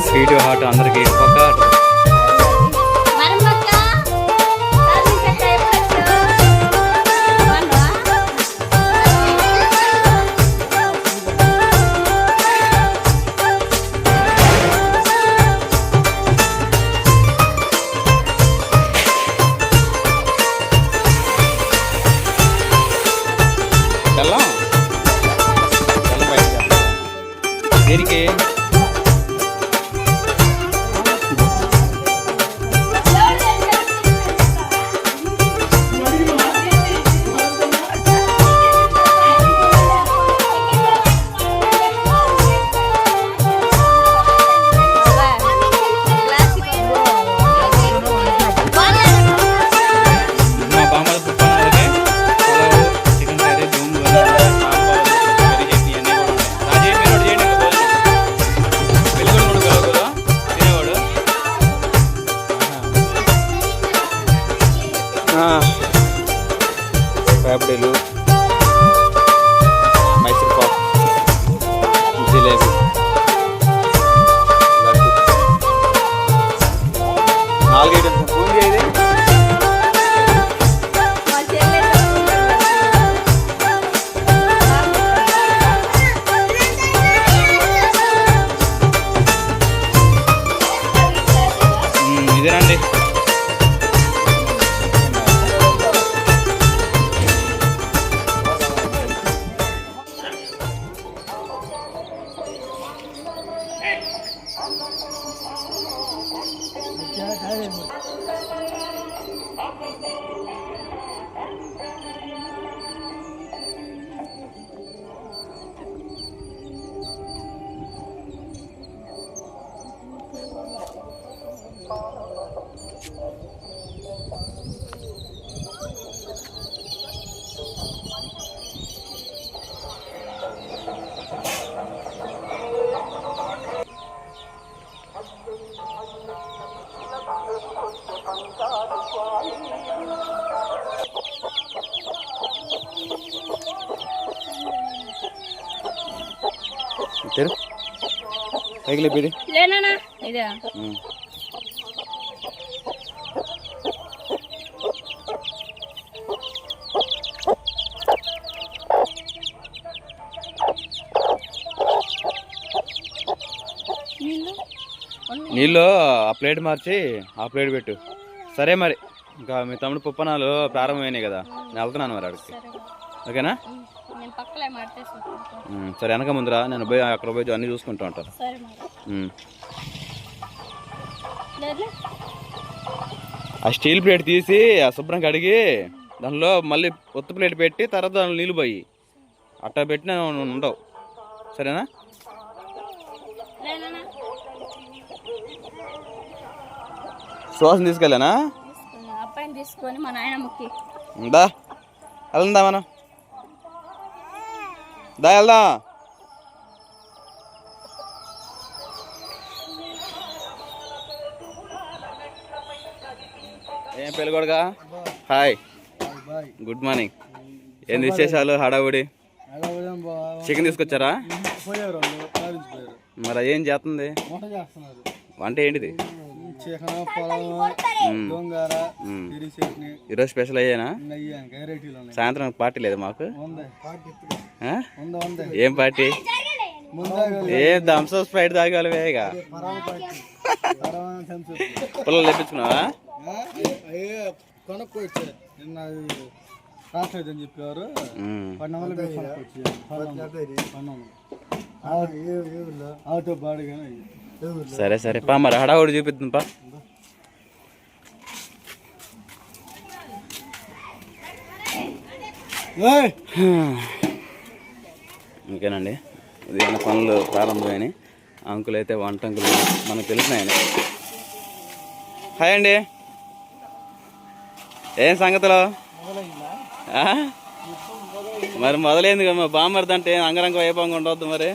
Sweet hot అందరికి పక్క దేనికి పాపడీలు, మైసూర్ పాక్, జిలేబీ, లడ్డు 4 ఐటమ్స్. ఫోన్ చేయది ఇదేనండి. తెరు పైకి లేపేది లేనా ఇదే నీళ్ళు ఆ ప్లేట్ మార్చి ఆ ప్లేట్ పెట్టు. సరే మరి ఇంకా మీ తమ్ముడు పుప్పనాలు ప్రారంభమైనాయి కదా, నేను వెళ్తున్నాను మరి అక్కడికి. ఓకేనా? సరే వెనక ముందురా, నేను పోయి అక్కడ పోయి అన్నీ చూసుకుంటూ ఉంటాను. ఆ స్టీల్ ప్లేట్ తీసి ఆ శుభ్రం కడిగి దానిలో మళ్ళీ ఒత్తు ప్లేట్ పెట్టి తర్వాత దానిలో నీళ్ళు పోయి అట్టా పెట్టినా ఉండవు. సరేనా? సువాసన తీసుకెళ్ళానా? తీసుకొని మా నాయనమ్మకి దా వెళ్దా మనం, దా వెళ్దా. ఏం పెళ్ళికొడుగా? Hi, good morning. ఏం విశేషాలు? హడావుడి చికెన్ తీసుకొచ్చారా? మరి ఏం చేస్తుంది వంట? ఏంటిది? ఈరోజు స్పెషల్ అయ్యానా? సాయంత్రం పార్టీ లేదు మాకు? ఏం పార్టీ? ఏం థమ్స్ అప్ స్ప్రైట్ తాగాలిగా. పిల్లలు తెప్పించుకున్నావా? చెప్పారు. సరే సరే పా, మరి హడావుడి చూపిద్దాం పా. ఇంకేనండి, ఉదయం పనులు ప్రారంభమైనాయి. అంకులు అయితే వంటంకులు మనకు తెలిసినాయని. హాయ్ అండి, ఏం సంగతులు? మరి మొదలైంది కదా బామ్మర్ది అంటే అంగరంగ వైభవంగా ఉండవద్దు మరి.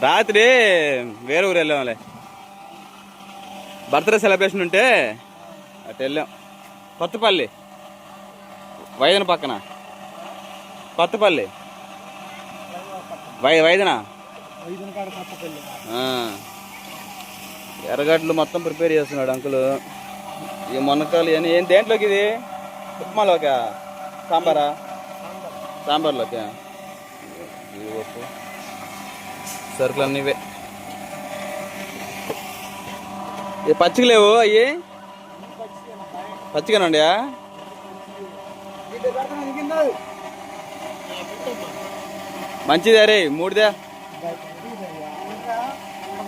రాత్రి వేరే ఊరు వెళ్ళాంలే, బర్త్డే సెలబ్రేషన్ ఉంటే అటు వెళ్ళాం. కొత్తపల్లి వైదన పక్కన, కొత్తపల్లి వైదన ఎర్రగడ్డలు మొత్తం ప్రిపేర్ చేస్తున్నాడు అంకులు. ఈ మునక్కాయలు అని ఏం దేంట్లోకి, ఇది ఉప్మాలోకి, సాంబారా, సాంబార్లోకి సరుకులు అన్నీ ఇవే. పచ్చికి లేవు అయ్యి, పచ్చిగానండి. మంచిదే రే, 3దే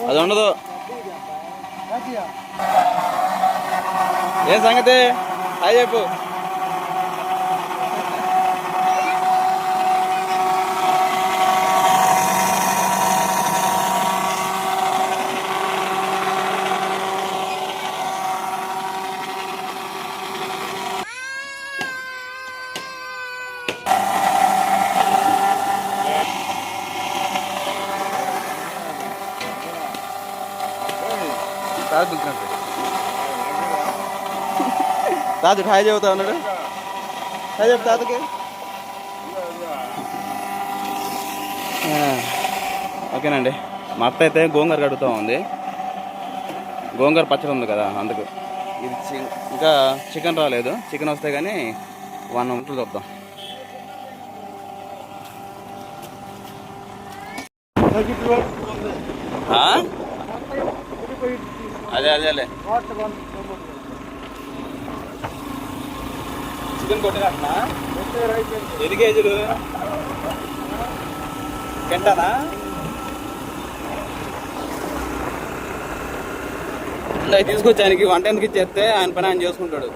అది ఉండదు. ఏం సంగతి హాయ్ చెప్పు. తాత హాయ్ చెబుతా ఉన్నాడు. హాయ్ చెప్పు తాతకి. ఓకేనండి. మా అత్త అయితే గోంగూర కడుగుతూ ఉంది. గోంగూర పచ్చడి ఉంది కదా అందుకు. ఇది ఇంకా చికెన్ రాలేదు. చికెన్ వస్తే కానీ 1 వంటలు చూద్దాం. అదేలే చికెన్ కొట్టినట్టునా? ఎన్ని కేజీలు గంటనా? అవి తీసుకొచ్చానికి వంట ఎందుకు ఇచ్చేస్తే ఆయన పని ఆయన చేసుకుంటాడు.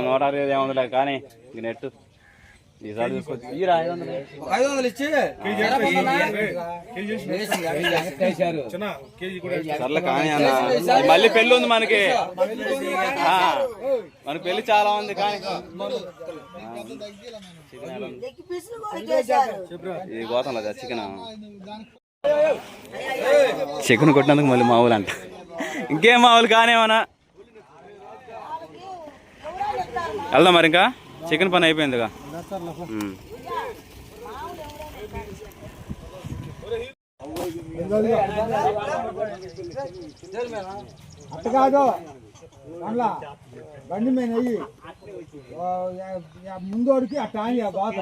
నూట 60 ఏముందిలే కానీ నెట్ ఈసారి తీసుకొచ్చి 500 ఇచ్చి సర్లే కానీ అన్న. మళ్ళీ పెళ్ళి ఉంది మనకి పెళ్ళి చాలా ఉంది కానీ ఇది గోతంలో చికెన్ కొట్టినందుకు మళ్ళీ మామూలు అంట. ఇంకేం మామూలు కానేమన్నా వెళ్దాం మరి. ఇంకా చికెన్ పని అయిపోయిందిగా. అట్ట కాదు అందులో బండి మీద అయ్యి ముందోడికి అట్ట బాగా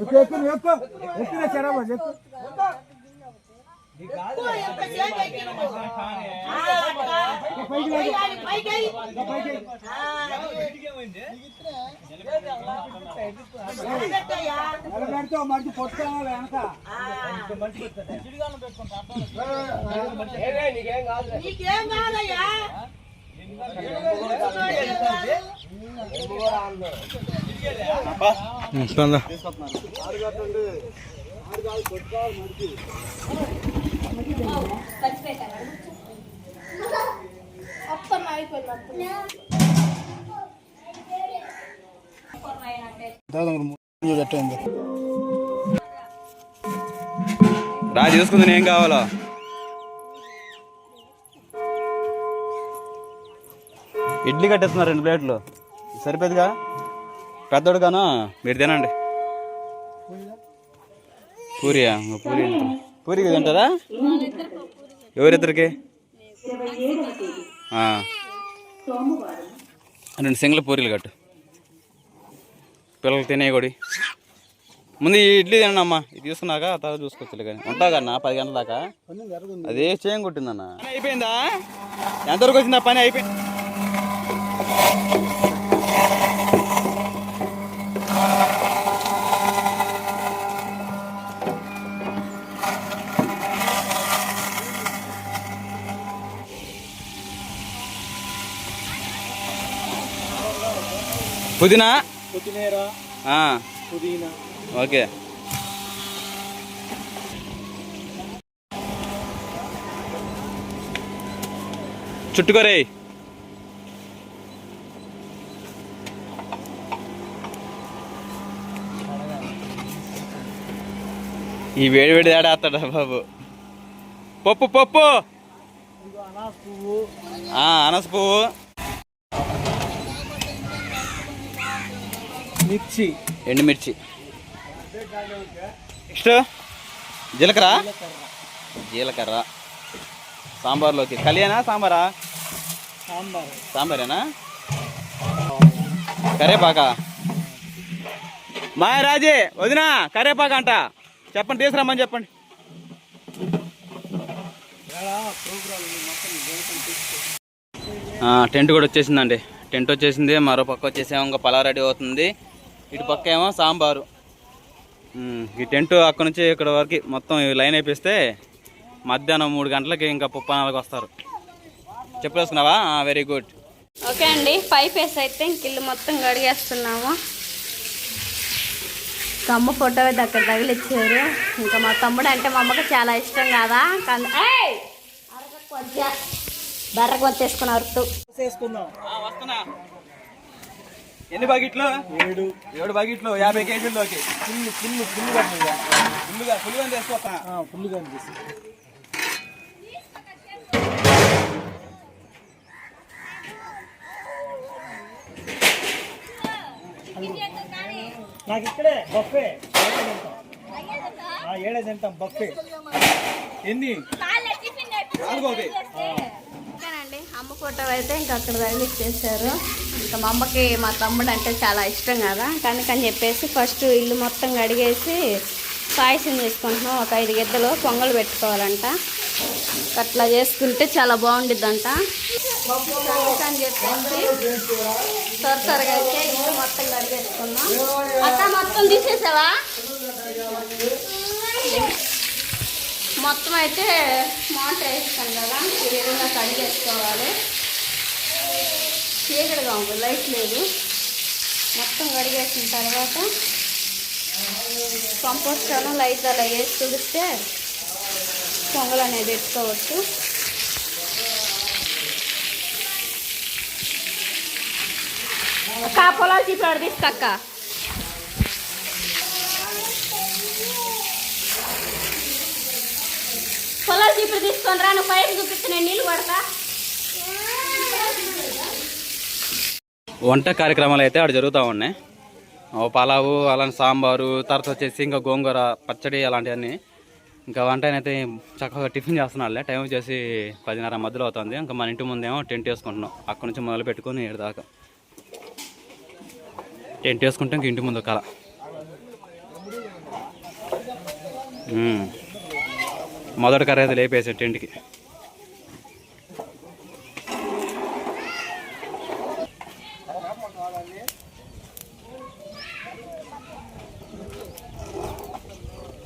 ఎక్కువ చెరబా చెప్పు. మంచి పొట్టుకోవాలి వెనక రా చూసుకుంది ఏం కావాలో. ఇడ్లీ కట్టేస్తున్నారు 2 ప్లేట్లు సరిపోదుగా. పెద్దోడు గాను మీరు తినండి. పూరియా? పూరి తింటారా? ఎవరిద్దరికి? 2 సింగిల్ పూరీలు కట్టు. పిల్లలు తినేయకూడి. ముందు ఈ ఇడ్లీ తినండి అమ్మా. ఇది తీసుకున్నాక తర్వాత చూసుకోవచ్చు కానీ. ఉంటావు కన్నా 10 గంటల దాకా. అదే చేయం కొట్టిందన్న. అయిపోయిందా? ఎంతవరకు వచ్చిందా పని? అయిపోయింది. పుదీనా కొత్తిమీర ఆ, పుదీనా ఓకే. చుట్టుకోరే. ఈ వేడి వేడి ఆడేస్తాడా బాబు. పప్పు పప్పు అనాస పువ్వు అనస పువ్వు, మిర్చి ఎండుమిర్చి, నెక్స్ట్ జీలకర్ర. జీలకర్ర సాంబార్లోకి. కళ్యాణా సాంబారా? సాంబార్ సాంబారేనా? కరేపాక. మాయ రాజీ వదినా కరేపాక అంట. చెప్పండి, తీసుకురమ్మని చెప్పండి. టెంట్ కూడా వచ్చేసిందండి. టెంట్ వచ్చేసింది. మరో పక్క వచ్చేసేమో ఇంకా పలావ్ రెడీ అవుతుంది. ఇటు పక్క ఏమో సాంబారు. ఈ టెంట్ అక్కడ నుంచి ఇక్కడ వరకు మొత్తం లైన్ అయిపోయిస్తే మధ్యాహ్నం 3 గంటలకి ఇంకా పుప్పానాలకు వస్తారు. చెప్పేసుకున్నావా? Very good. ఓకే అండి, 5 ఫేస్ అయితే ఇంక ఇల్లు మొత్తం గడిగేస్తున్నాము. అమ్మ ఫోటో అయితే అక్కడ తగిలిచ్చారు. ఇంకా మా తమ్ముడు అంటే మా అమ్మకి చాలా ఇష్టం కదా, బర్రకు వచ్చేసుకుని అరుతూ. వస్తున్నా. ఎన్ని బకెట్లు? 7 బకెట్లు 50 కేజీల్లోకి. ఫుల్గా తీసుకొస్తా. ఫుల్గా నాకు ఇక్కడే బఫే ఏడే తింటాం. బఫే ఎన్ని? ఓకేనండి, అమ్మ ఫోటో అయితే ఇంకా అక్కడ తగిలిచ్చేసారు. ఇంకా మా అమ్మకి మా తమ్ముడు అంటే చాలా ఇష్టం కదా, కనుకని చెప్పేసి ఫస్ట్ ఇల్లు మొత్తం కడిగేసి పాయసం చేసుకుంటున్నాం. ఒక 5 గిద్దలు పొంగల్ పెట్టుకోవాలంట. అట్లా చేసుకుంటే చాలా బాగుండిద్దంట. అని చెప్పేసి త్వరగా అయితే ఇల్లు మొత్తం కడిగేసుకున్నాం. అక్క మొత్తం తీసేసావా? మొత్తం అయితే మోటార్ వేస్తాను కదా, ఈ విధంగా కడిగేసుకోవాలి. చీకటిగా ఉంది, లైట్ లేదు. మొత్తం కడిగేసిన తర్వాత కంపోస్ట్ లైట్ అలా వేసి తుడిస్తే పొంగల్ అనేది పెట్టుకోవచ్చు. అక్క పొలాలు చీపాడు తీసుకక్క. పొలాలు చీపురు తీసుకొని రా, నువ్వు పైకి చూపిస్తే నేను నీళ్ళు పడతా. వంట కార్యక్రమాలు అయితే అక్కడ జరుగుతూ ఉన్నాయి. పలావు, అలాంటి సాంబారు, తర్వాత వచ్చేసి ఇంకా గోంగూర పచ్చడి అలాంటివన్నీ. ఇంకా వంట అయితే చక్కగా టిఫిన్ చేస్తున్నాళ్ళే. టైం వచ్చేసి 10:30 మధ్యలో అవుతుంది. ఇంకా మన ఇంటి ముందేమో టెంట్ వేసుకుంటున్నాం. అక్కడ నుంచి మొదలు పెట్టుకొని ఏడు దాకా టెంట్ వేసుకుంటే ఇంక ఇంటి ముందు కళ. మొదటి కర్ర అయితే లేపేసాం టెంట్కి.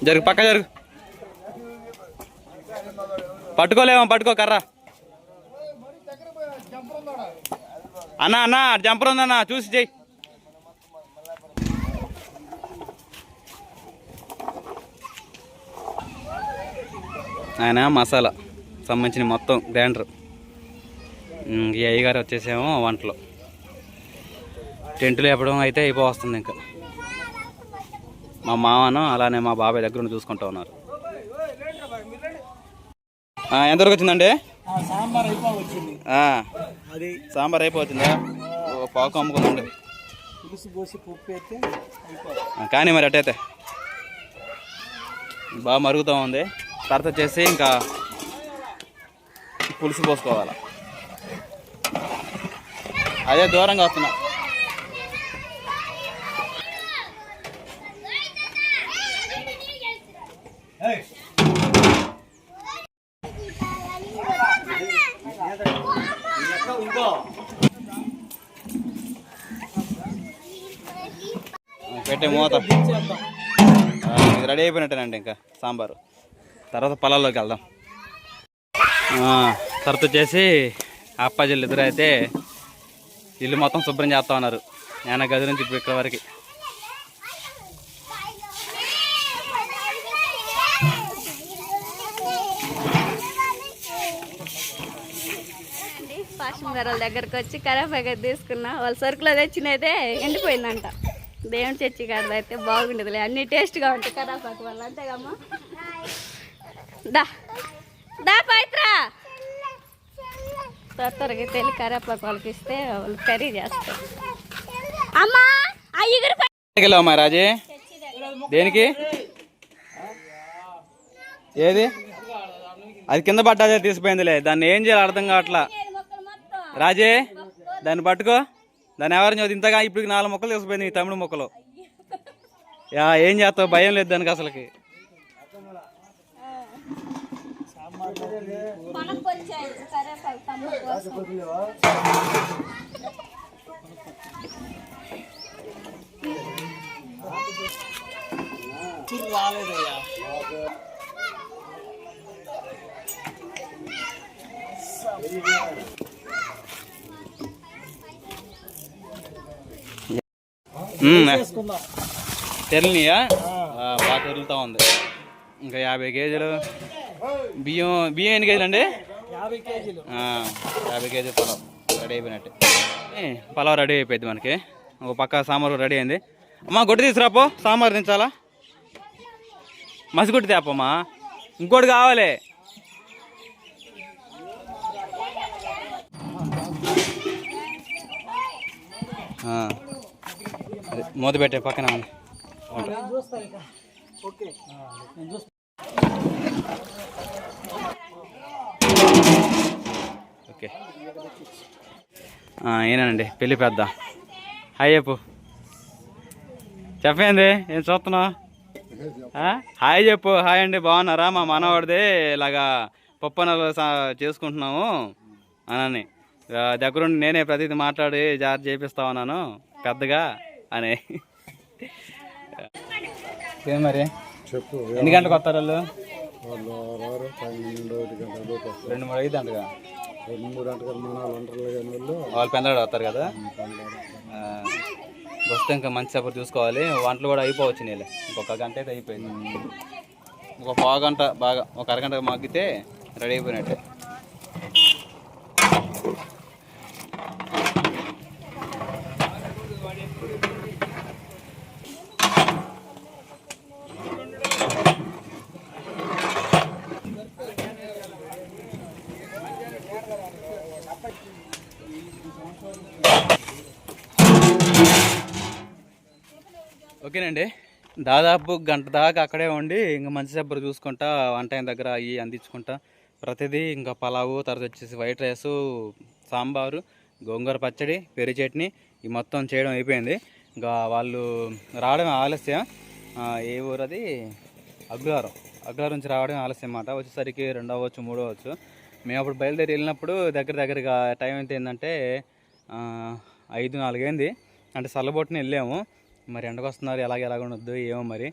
జరుగు, పక్క జరుగు. పట్టుకోలేమో, పట్టుకో కర్ర. అన్నా జంపర్ ఉందన్నా, చూసి చెయ్యి. ఆయన మసాలా సంబంధించిన మొత్తం గ్రైండర్. ఈ అయ్యగారు వచ్చేసేమో వంటలో. టెంట్లు వేపడం అయితే అయిపోవస్తుంది. ఇంకా మా మామను అలానే మా బాబాయ్ దగ్గర చూసుకుంటూ ఉన్నారు. ఎంతవరకు వచ్చిందండి? సాంబార్ అయిపోవచ్చింది. సాంబార్ అయిపోతుందా? పాకు అమ్ముకుందండి. పులుసు పోసి పప్పు అయితే కానీ మరి అట్టయితే బాగా మరుగుతూ ఉంది. తర్వాత వచ్చేసి ఇంకా పులుసు పోసుకోవాలి. అదే దూరంగా వస్తున్నా. పెట్టే మూత. ఇది రెడీ అయిపోయినట్టేనండి. ఇంకా సాంబారు. తర్వాత పొలాల్లోకి వెళ్దాం. తర్వాత వచ్చేసి అప్పాజిల్లు ఇద్దరు అయితే ఇల్లు మొత్తం శుభ్రం చేస్తూ ఉన్నారు. నాన్న గది నుంచి ఇప్పుడు ఇక్కడ వరకు. పాశం గారు దగ్గరకు వచ్చి కరేపాకు తీసుకున్నా. వాళ్ళ సరుకులో తెచ్చినైతే ఎండిపోయిందంట. దేవుని చర్చి కాదు అయితే బాగుండదులే, అన్ని టేస్ట్గా ఉంటాయి కరేపాకు వాళ్ళు, అంతేగమ్మా. దా దా పవిత్ర త్వరగా తెలి కరేపాకు వాళ్ళకి ఇస్తే వాళ్ళు కర్రీ చేస్తారు. అమ్మా వెళ్ళావమ్మా రాజే? దేనికి? ఏది అది కింద పడ్డాదే తీసిపోయిందిలే, దాన్ని ఏం చేయాలి అర్థం కావట్లా. రాజే దాన్ని పట్టుకో, దాన్ని ఎవరిని చదువు ఇంతగా ఇప్పుడు 4 మొక్కలు తీసుకుపోయింది ఈ తమిళ మొక్కలు. ఏం చేస్తావు, భయం లేదు దానికి అసలుకి. తెరలినియా? బాగా తెరులుతా ఉంది. ఇంకా 50 కేజీలు బియ్యం. బియ్యం ఎన్ని కేజీలు అండి? 50 కేజీలు. 50 కేజీలు పలావ్ రెడీ అయిపోయినట్టు. పలావ్ రెడీ అయిపోయింది మనకి. ఒక పక్క సాంబార్ రెడీ అయింది. అమ్మా గొడ్డు తీసుకురాపో, సాంబార్ దించాలా? మసిగుడ్డు తేపమ్మా, ఇంకోటి కావాలి. మూత పెట్టే పక్కన ఓకే. ఏనండి పెళ్ళి పెద్ద. హాయ్ చెప్పు. చెప్పేంది ఏం చూస్తున్నావు? హాయ్ చెప్పు. హాయ్ అండి, బాగున్నారా? మా మనవాడిదే ఇలాగా పప్పనలు చేసుకుంటున్నాము అని దగ్గరుండి నేనే ప్రతిదీ మాట్లాడి జాగ్రత్త చేపిస్తా ఉన్నాను పెద్దగా అని. ఏం మరి చెప్పు, ఎన్ని గంటలకు వస్తారు వాళ్ళు? 2-3 ఐదు అంటగా. వాళ్ళు పెందలాడు వస్తారు కదా. వస్తే ఇంకా మంచి సపోర్ట్ చూసుకోవాలి. వంటలు కూడా అయిపోవచ్చు నీళ్ళు. ఇంకొక గంట అయితే అయిపోయింది. ఇంకొక పావుగంట బాగా ఒక అరగంట మగ్గితే రెడీ అయిపోయినట్టే. ఓకేనండి, దాదాపు గంట దాకా అక్కడే ఉండి ఇంకా మంచి సబ్బరు చూసుకుంటా వంట అయిన దగ్గర అవి అందించుకుంటా ప్రతిదీ ఇంకా పలావు, తర్వాత వచ్చేసి వైట్ రైసు, సాంబారు, గోంగూర పచ్చడి, పెరుగు చట్నీ ఈ మొత్తం చేయడం అయిపోయింది. ఇంకా వాళ్ళు రావడం ఆలస్యం. ఏ ఊరు అది? అగ్రహారం నుంచి రావడం ఆలస్యం అన్నమాట. వచ్చేసరికి 2 అవ్వచ్చు 3 అవ్వచ్చు. మేము అప్పుడు బయలుదేరి వెళ్ళినప్పుడు దగ్గరగా టైం ఎంత ఏంటంటే 5-4 అయింది. అంటే చల్లబొట్టుని వెళ్ళాము. మరి ఎండకు వస్తున్నారు, ఎలాగ ఉండొద్దు ఏమో మరి.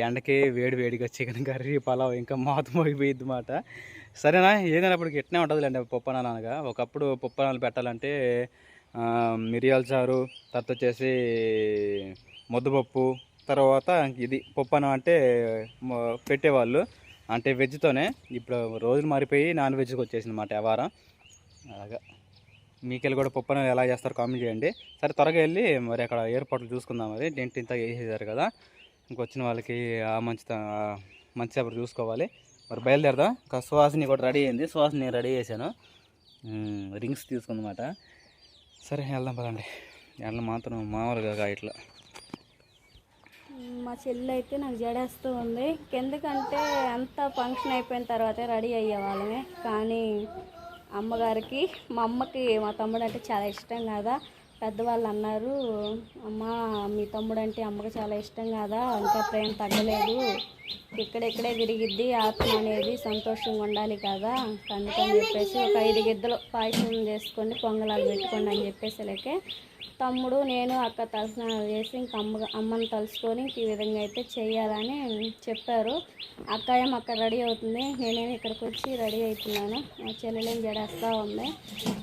ఎండకి వేడిగా చికెన్ కర్రీ, పలావ్ ఇంకా మాత మోగిపోయిద్ది మాట. సరేనా, ఏదైనా అప్పటికి ఎట్నే ఉంటుంది అండి పప్పనాలు అనగా. ఒకప్పుడు పప్పనాలు పెట్టాలంటే మిరియాల చారు, తర్వాత వచ్చేసి ముద్దపప్పు, తర్వాత ఇది పప్పనం అంటే పెట్టేవాళ్ళు, అంటే వెజ్తోనే. ఇప్పుడు రోజులు మారిపోయి నాన్ వెజ్కి వచ్చేసింది అన్నమాట వ్యవహారం. అలాగా మీకెళ్ళి కూడా పప్పనం ఎలా చేస్తారో కామెంట్ చేయండి. సరే త్వరగా వెళ్ళి మరి అక్కడ ఎయిర్పోర్ట్లు చూసుకుందాం. మరి డెంట్ ఇంత వేసేసారు కదా, ఇంకొచ్చిన వాళ్ళకి మంచి అప్పుడు చూసుకోవాలి. మరి బయలుదేరదాం. ఇంకా సుహాసిని కూడా రెడీ అయింది. సుహాసిని రెడీ చేశాను, రింగ్స్ తీసుకుందన్నమాట. సరే వెళ్దాం పదండి. ఎండలు మాత్రం మామూలుగా ఇట్లా. మా చెల్లి అయితే నాకు జడేస్తూ ఉంది. ఎందుకంటే అంతా ఫంక్షన్ అయిపోయిన తర్వాతే రెడీ అయ్యే వాళ్ళమే. కానీ అమ్మగారికి, మా అమ్మకి మా తమ్ముడు అంటే చాలా ఇష్టం కదా. పెద్దవాళ్ళు అన్నారు, అమ్మ మీ తమ్ముడు అంటే అమ్మకి చాలా ఇష్టం కదా, ఇంకా ప్రేమ తగ్గలేదు, ఇక్కడెక్కడే తిరిగిద్ది, ఆత్మ అనేది సంతోషంగా ఉండాలి కదా, అందుకని చెప్పేసి ఒక 5 గిద్దలు పాయసం చేసుకొని పొంగలాలు పెట్టుకోండి అని చెప్పేసి లేకే తమ్ముడు నేను అక్క తలస్నానాలు చేసి ఇంక అమ్మని తలుసుకొని ఇంక ఈ విధంగా అయితే చెయ్యాలని చెప్పారు. అక్క ఏమో అక్కడ రెడీ అవుతుంది, నేనేమి ఇక్కడికి వచ్చి రెడీ అవుతున్నాను. మా చెల్లెలేం జడేస్తూ ఉంది.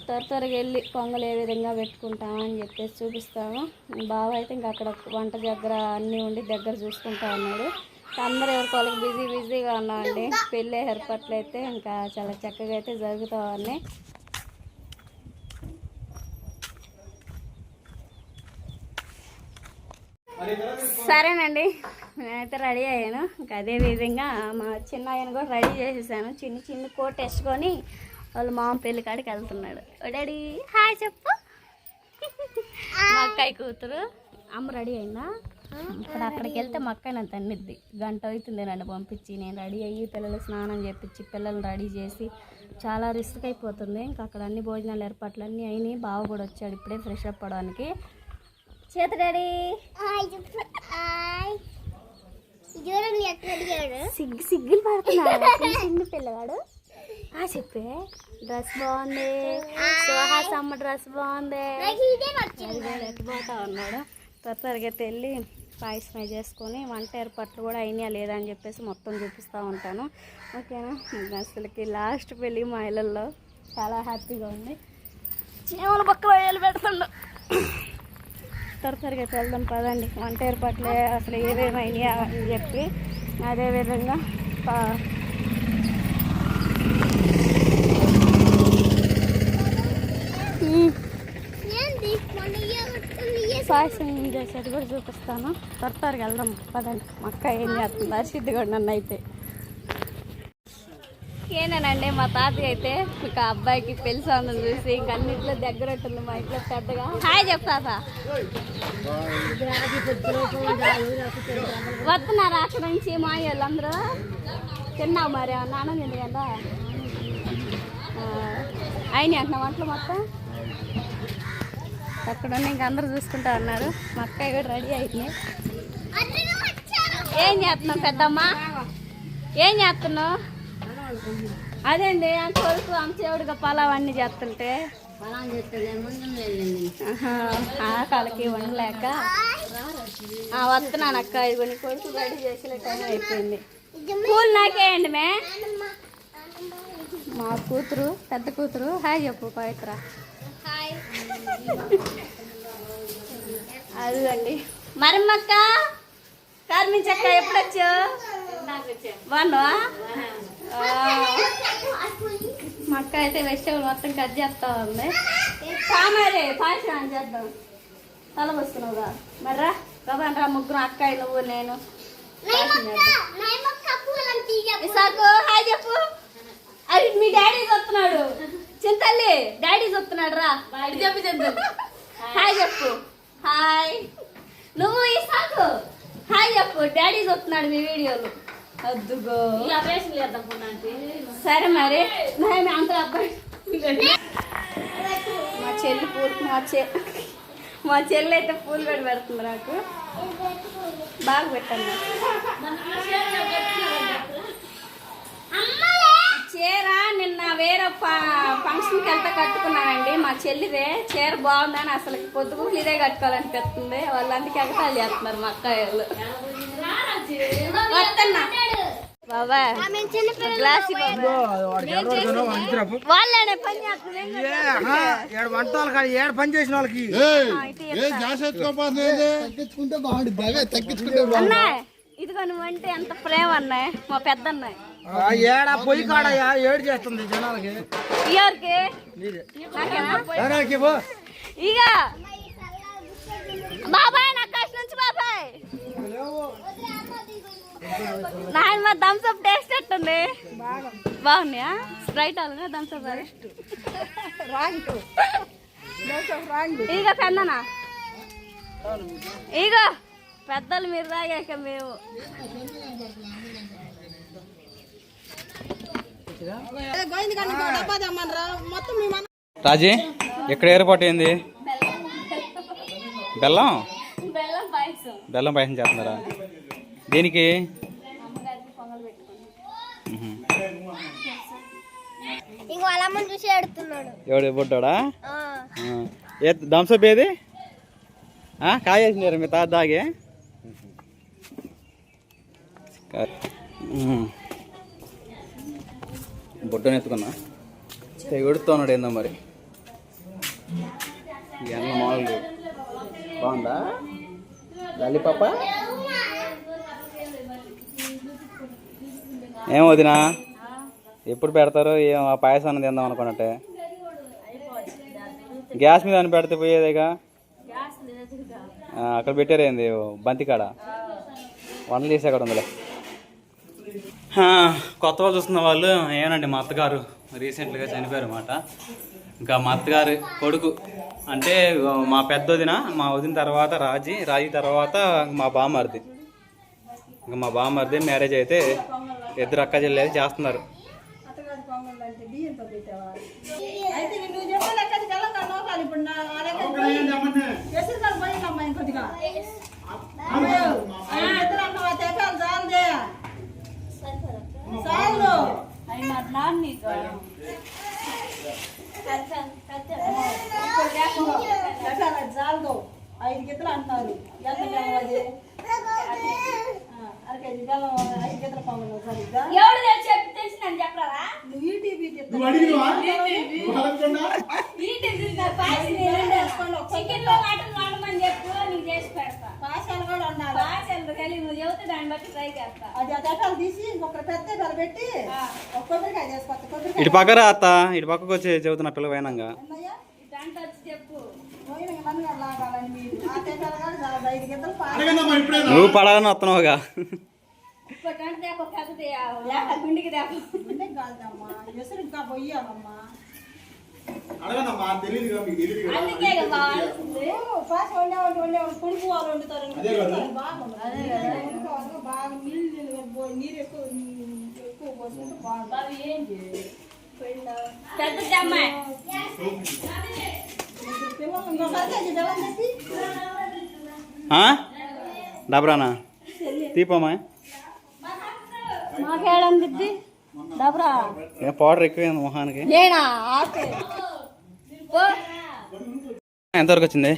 త్వరగా వెళ్ళి పొంగల్ ఏ విధంగా పెట్టుకుంటామని చెప్పేసి చూపిస్తాము. బావ అయితే ఇంక అక్కడ వంట దగ్గర అన్నీ ఉండి దగ్గర చూసుకుంటా ఉన్నాడు. అందరూ ఎవరికి వాళ్ళకి బిజీగా ఉన్నామండి. పెళ్ళి ఏర్పాట్లు అయితే ఇంకా చాలా చక్కగా అయితే జరుగుతూ ఉన్నాయి. సరేనండి, నేనైతే రెడీ అయ్యాను. ఇంకా అదే విధంగా మా చిన్న ఆయన కూడా రెడీ చేసేసాను. చిన్న కోట్ వేసుకొని వాళ్ళు మామ పెళ్లి కాడికి వెళ్తున్నాడు. డాడీ హాయ్ చెప్పు. మా అక్కయ్య కూతురు అమ్మ రెడీ అయిందా? ఇప్పుడు అక్కడికి వెళ్తే మా అక్కయ్య నన్ను తన్నిద్ది. గంట అవుతుంది నన్ను పంపించి. నేను రెడీ అయ్యి పిల్లలు స్నానం చేపించి పిల్లల్ని రెడీ చేసి చాలా రిస్క్ అయిపోతుంది. ఇంకా అక్కడ అన్ని భోజనాలు ఏర్పాట్లు అన్నీ అయినాయి. బావ కూడా వచ్చాడు ఇప్పుడే ఫ్రెష్ అప్ అవ్వడానికి. చేత డాడీ సిగ్గులు పడుతున్నాడు చిన్న పిల్లగాడు. చెప్పే డ్రెస్ బాగుంది, సుహాస్ అమ్మ డ్రెస్ బాగుంది. ఎట్టిపోతా ఉన్నాడు. త్వరగా వెళ్ళి పాయసం చేసుకొని వంట ఏర్పాట్లు కూడా అయినా లేదా అని చెప్పేసి మొత్తం చూపిస్తూ ఉంటాను. ఓకేనా? అసలుకి లాస్ట్ పెళ్ళి మా ఇళ్ళల్లో చాలా హ్యాపీగా ఉంది. చీమల పక్కలో వేలు పెడుతుండు. త్వరగా వెళ్దాం పదండి. వంట ఏర్పాట్లే అసలు ఏమేమైనాయి అని చెప్పి అదేవిధంగా పాయసం చేసేది కూడా చూపిస్తాను. త్వరగా వెళ్దాం పదండి. మా అక్క ఏం చేస్తుంది అరిసిద్ది కూడా నన్ను అయితే. ఏనేనండి మా తాతయ్య అయితే ఇక అబ్బాయికి పెళ్లి సందం చూసి ఇంక అన్నింటిలో దగ్గర ఉంటుంది మా ఇంట్లో పెద్దగా. హాయ్ చెప్తా వస్తున్నారా అక్కడ నుంచి మా వాళ్ళందరూ? తిన్నావు మరి నాన్న తింది కదా అయినా అంటున్నా వంటలు మొత్తం అక్కడ ఇంక అందరూ చూసుకుంటా ఉన్నారు. మా అక్కయ్య కూడా రెడీ అయిపోయింది. ఏం చేస్తున్నావు పెద్దమ్మ? ఏం చేస్తున్నావు? అదేండి అంత కొడుకు అంచేవుడిగా పలావ్ అన్నీ చేస్తుంటే ఆకలికి వండలేక వస్తున్నాను అక్క. ఇవన్నీ కొడుకు రెడీ చేసిన టైం అయిపోయింది. పూలు నాకేయండి మా కూతురు పెద్ద కూతురు. హాయ్ చెప్పు పవిత్ర. అదండి మరమ్మక్క కార్మించక్క ఎప్పుడొచ్చావు? బాగున్నావా? మా అక్క అయితే వెజిటబుల్ మొత్తం కట్ చేస్తా ఉంది. కామరే పాయసం అని చేద్దాం. తల వస్తున్నావుగా మర్రా కబాన్ రా ముగ్గురు అక్కాయి నువ్వు నేను. సాకు హాయ్ చెప్పు. అది మీ డాడీ వస్తున్నాడు. చింతల్లి డాడీ వస్తున్నాడు రా చెప్పు చింతల్లి. హాయ్ చెప్పు. హాయ్ నువ్వు ఈ సాకు హాయ్ చెప్పు. డాడీ వస్తున్నాడు మీ వీడియోలు. అద్దుగో సరే మరి అంత అబ్బాయి మా చెల్లి పూలు మా చెల్లి అయితే పూలు కూడా పెడుతుంది నాకు. బాగా పెట్టండి. చీర నిన్న వేరే ఫంక్షన్కి వెళ్తే కట్టుకున్నానండి. మా చెల్లిదే చీర బాగుందని అసలు పొద్దుగులు ఇదే కట్టుకోవాలనిపిస్తుంది. వాళ్ళు అందుకే ఎగతాలు చేస్తున్నారు మా అక్కయ్యలు. వస్తున్నా బాబా గ్లాస్ వాళ్ళనే పని పని చేసిన వాళ్ళకి అన్నా ఇదిగో నువ్వంటే ఎంత ప్రేమ అన్నాయి మా పెద్ద అన్నాయి. ఏడా పొయ్యి కాడ ఏడు చేస్తుంది జనాలకి. ఎవరికి? ఇక బాబాయ్ నా కష్ట నుంచి బాబాయ్ నాయన మా థమ్స్అప్ టేస్ట్ ఎట్టుంది? బాగున్నాయా? స్ప్రైట్ అవ్వాలి థమ్స్అప్ ఇక పెద్దనా ఇక పెద్దలు మీరు తాగాక మేము రాజీ ఎక్కడ ఏర్పాటు అయింది? బెల్లం బెల్లం పాయసం చేస్తున్నారా? దేనికి? చూసి ఎవడు బొడ్డా? థమ్స్అప్ ఏది? కాయేసినారు మీ తాత దాగే బొడ్డుని ఎత్తుకున్నా ఎగుడుతున్నాడు ఏందో మరి ఎన్న మామూలు బాగుందా లాలీపాప ఏం వదినా ఎప్పుడు పెడతారు ఏం ఆ పాయసాన్ని తిందాం అనుకున్నట్టే గ్యాస్ మీద అని పెడితే పోయేదేగా అక్కడ పెట్టారేంది బంతికాడ వంటలు చేసే అక్కడ ఉందిలే కొత్త వాళ్ళు చూస్తున్న వాళ్ళు ఏనండి మా అత్తగారు రీసెంట్గా చనిపోయారు అన్నమాట ఇంకా మా అత్తగారు కొడుకు అంటే మా పెద్ద వదిన మా వదిన తర్వాత రాజీ తర్వాత మా బామ్మర్ది ఇంకా మా బామ్మర్ది మ్యారేజ్ అయితే ఇద్దరు అక్క చెల్లెలు చేస్తున్నారు ఐదు గిత్తలు అంటున్నారు తీసి ఇంకొక పెద్ద బెల పెట్టి కొబ్బరికాయ చేసుకోవచ్చు. ఇటు పక్కరా అత్త ఇటు పక్కకు వచ్చి చెబుతున్నా పిల్ల పోయినాక నువ్వు పడాలని వస్తున్నావుగా నీరు ఎక్కువ పోసుకుంటే డబ్రానా తీపమ్మా మాకేడంది డబ్రా ఏం పౌడర్ ఎక్కువైంది మొహానికి ఎంతవరకు వచ్చింది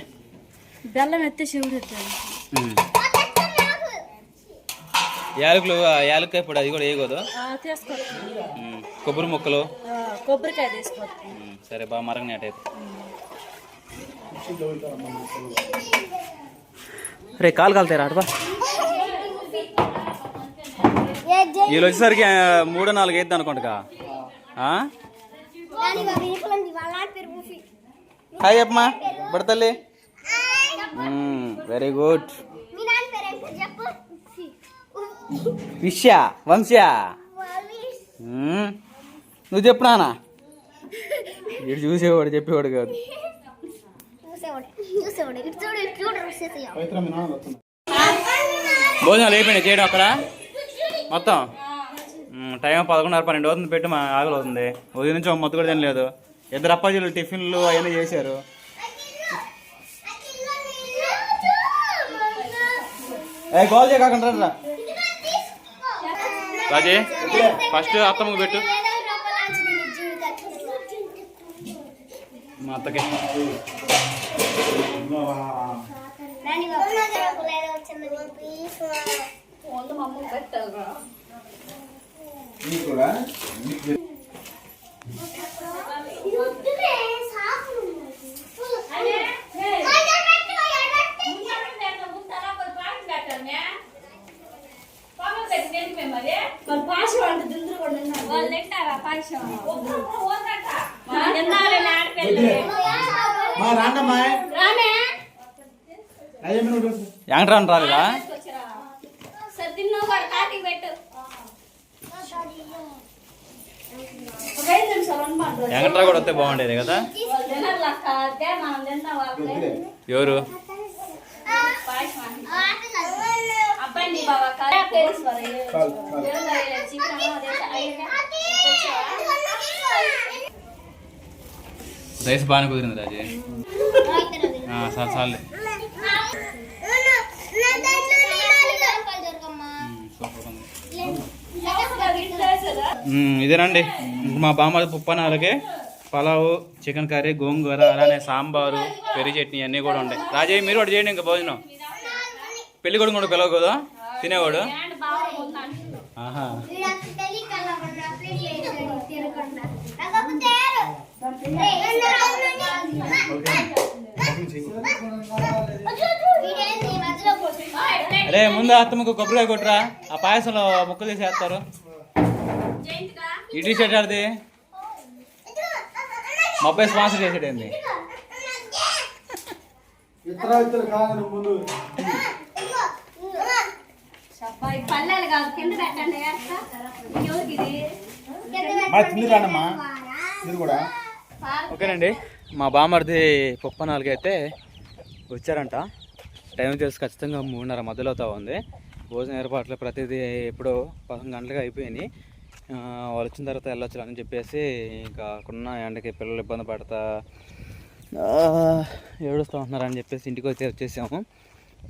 బెల్లం ఎత్తే శివుడు యాలకులు యాలక్కాయ పొడి అది కూడా వేయకూడదు కొబ్బరి ముక్కలు కొబ్బరికాయ తీసుకోవచ్చు. సరే బాగా మరగని అటైతే రే కాలు కాలుతారా అటబా వీళ్ళు వచ్చేసరికి 3-4 అవుతుంది అనుకోండి హాయ్ చెప్పమ్మా బడతల్లి వెరీ గుడ్ విష్యా వంశ్యా నువ్వు చెప్పు నాన్న ఇటు చూసేవాడు చెప్పేవాడు కాదు భోజనాలు అయిపోయినాయి చేయడం అక్కడ మొత్తం టైం 11:30-12 అవుతుంది పెట్టి మా ఆకలి అవుతుంది ఉదయం నుంచి మొత్తం కూడా తినలేదు ఇద్దరు అప్పాజీలు టిఫిన్లు అవన్నీ చేశారు కాల్ చేయకుండా రాజీ ఫస్ట్ అత్తమ్మకు పెట్టు మా అత్తకి యాంట్రాన్ రాలేదా యాంట్రా కూడా వస్తే బాగుండేది కదా ఎవరు రైస్ బాగానే కుదిరింది రాజీ చాలే ఇదేనండి మా బామ్మ పుప్పని వాళ్ళకి పలావు, చికెన్ కర్రీ, గోంగూర, అలానే సాంబారు, పెరుగు చట్నీ అన్నీ కూడా ఉంటాయి. రాజయ్య మీరు కూడా చేయండి ఇంకా భోజనం. పెళ్లి కొడుకు కూడా పిలవకూడదు తినేవాడు. ఆహా అరే ముందు అత్తమ్మకు కొబ్బరికాయ కొట్టురా, ఆ పాయసంలో ముక్కలు తీసి వేస్తారు. ఇడ్లీ షర్ట్ ఆడిది మా అబ్బాయి స్పాన్సర్ చేసేటండి. ఓకేనండి, మా బామ్మర్ది పొప్పనాలుగు అయితే వచ్చారంట. టైం చేసి ఖచ్చితంగా 3:30 మధ్యలో అవుతా ఉంది. భోజనం ఏర్పాట్లు ప్రతిదీ ఎప్పుడో 11 గంటలుగా అయిపోయినాయి. వాళ్ళు వచ్చిన తర్వాత వెళ్ళొచ్చు అని చెప్పేసి ఇంకా అక్కడున్న ఎండకి పిల్లలు ఇబ్బంది పడతా ఏడుస్తూ ఉంటున్నారని చెప్పేసి ఇంటికి వచ్చేసాము.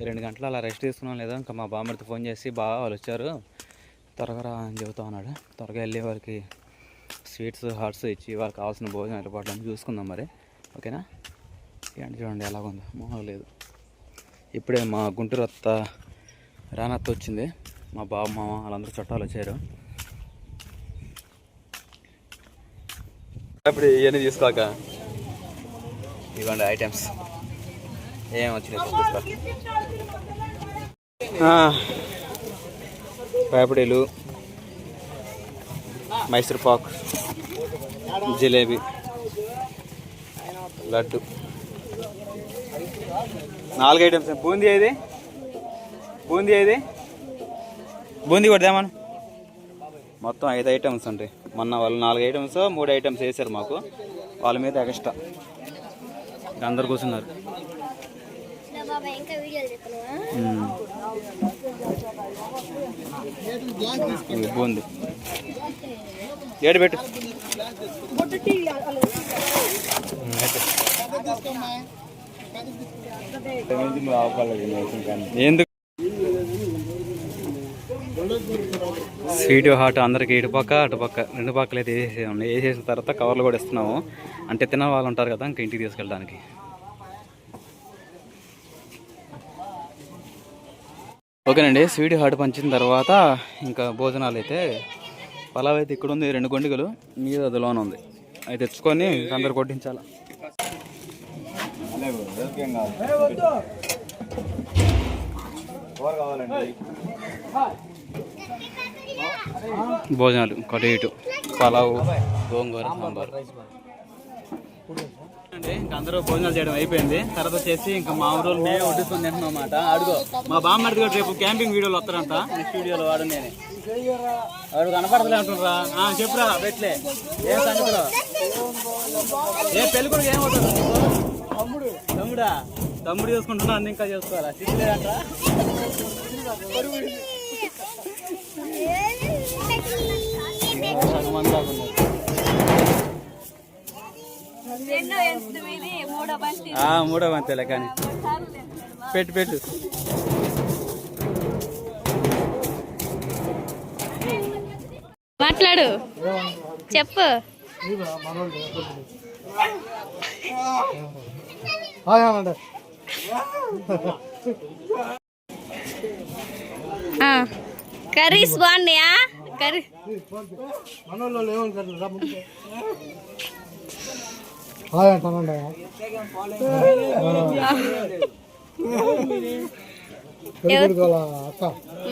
2 గంటలు అలా రెస్ట్ తీసుకున్నాం. లేదా ఇంకా మా బామ్మర్ది ఫోన్ చేసి వాళ్ళు వచ్చారు త్వరగా రా అని చెబుతా ఉన్నాడు. త్వరగా వెళ్ళి వాళ్ళకి స్వీట్స్ హాట్స్ ఇచ్చి వాళ్ళకి కావాల్సిన భోజనం ఏర్పాట్లని చూసుకుందాం మరి. ఓకేనా? ఏంటి చూడండి ఎలాగుందో, మొహం లేదు. ఇప్పుడే మా గుంటూరు అత్త రానత్త వచ్చింది. మా బాబు మామ వాళ్ళందరూ చుట్టాలు వచ్చారు. ఇప్పుడు ఇవన్నీ తీసుకోక ఇవ్వండి ఐటమ్స్ ఏం వచ్చినాయి. పాపిడీలు, మైసూర్ పాక్, జిలేబీ, లడ్డు, 4 ఐటమ్స్. బూందీ ఏది? బూందీ కూడా దేమను. మొత్తం 5 ఐటమ్స్ ఉంటాయి. మొన్న వాళ్ళు 4 ఐటమ్స్ 3 ఐటమ్స్ వేసారు మాకు. వాళ్ళ మీద ఎక్స్ట్రా అందరు కూర్చున్నారు. బూందీ ఏడు పెట్టు. ఎందుకు స్వీట్ హాట్ అందరికి ఇటుపక్క అటుపక్క 2 పక్కలు అయితే వేసేసిన తర్వాత కవర్లు కూడా ఇస్తున్నాము. అంటే తినే వాళ్ళు ఉంటారు కదా ఇంకా ఇంటికి తీసుకెళ్ళడానికి. ఓకేనండి, స్వీట్ హాట్ పంచిన తర్వాత ఇంకా భోజనాలు అయితే పలావ్ అయితే ఇక్కడ ఉంది 2 గొండిగలు, మీద అది లోన్ ఉంది. అవి తెచ్చుకొని అందరు కొట్టించాలి. భోజనాలు ఒకటి ఇటు పలావు, గోంగూర, సాంబార్ అండి. ఇంకా అందరూ భోజనాలు చేయడం అయిపోయింది. తర్వాత వచ్చేసి ఇంకా మా ఊరు మేము వడ్డిస్తుంది అన్నమాట. అడుగు మా బామ్మడిది కూడా రేపు క్యాంపింగ్ వీడియోలు వస్తారంట. నెక్స్ట్ వీడియోలో వాడు నేనే వాడు కనపడతలే అంటున్నారా? చెప్పురా పెట్లే ఏ సంగతిలో ఏ పెళ్ళి కూడా ఏమవుతుంది? తమ్ముడు చేసుకుంటున్నా అన్ని ఇంకా చేసుకోవాలా? సిగ్గులేదంట. మూడో బంతేలే కానీ పెట్టు మాట్లాడు, చెప్పు. కర్రీస్ బాగున్నాయా? కర్రీ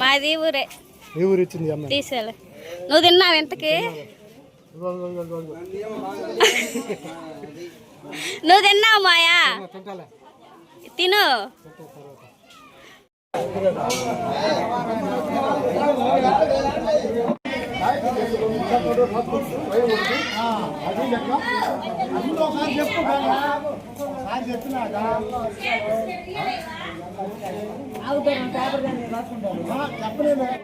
మాది ఊరే తీసేలే. నువ్వు తిన్నావు ఎంతకి? నువ్వు తిన్నావు మాయా? తిను. చెప్పు